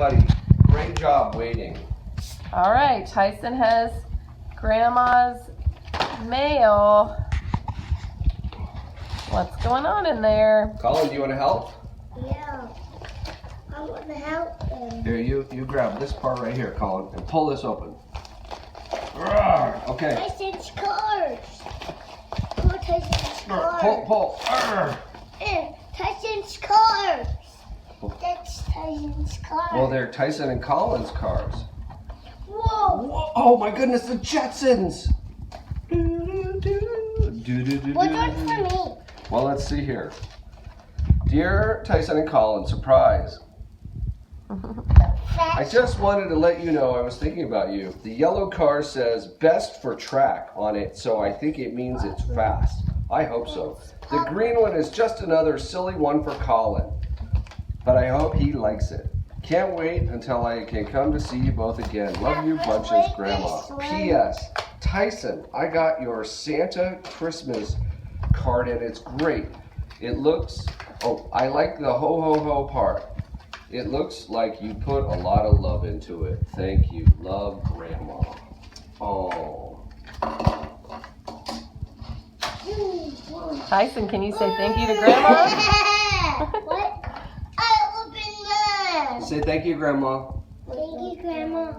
buddy. Great job waiting. All right, Tyson has Grandma's mail. What's going on in there? Colin, do you want to help? Yeah. I want to help them. Here, you grab this part right here, Colin, and pull this open. Rawr, okay. Tyson's cars. Pull Tyson's cars. Pull. Rawr. Tyson's cars. That's Tyson's cars. Well, they're Tyson and Colin's cars. Whoa. Whoa, oh my goodness, the Jetsons! What's on for me? Well, let's see here. Dear Tyson and Colin, surprise. I just wanted to let you know I was thinking about you. The yellow car says best for track on it, so I think it means it's fast. I hope so. The green one is just another silly one for Colin, but I hope he likes it. Can't wait until I can come to see you both again. Love you bunches, Grandma. P.S. Tyson, I got your Santa Christmas card and it's great. It looks, I like the ho ho ho part. It looks like you put a lot of love into it. Thank you. Love, Grandma. Oh. Tyson, can you say thank you to Grandma? What? I opened that. Say thank you, Grandma. Thank you, Grandma.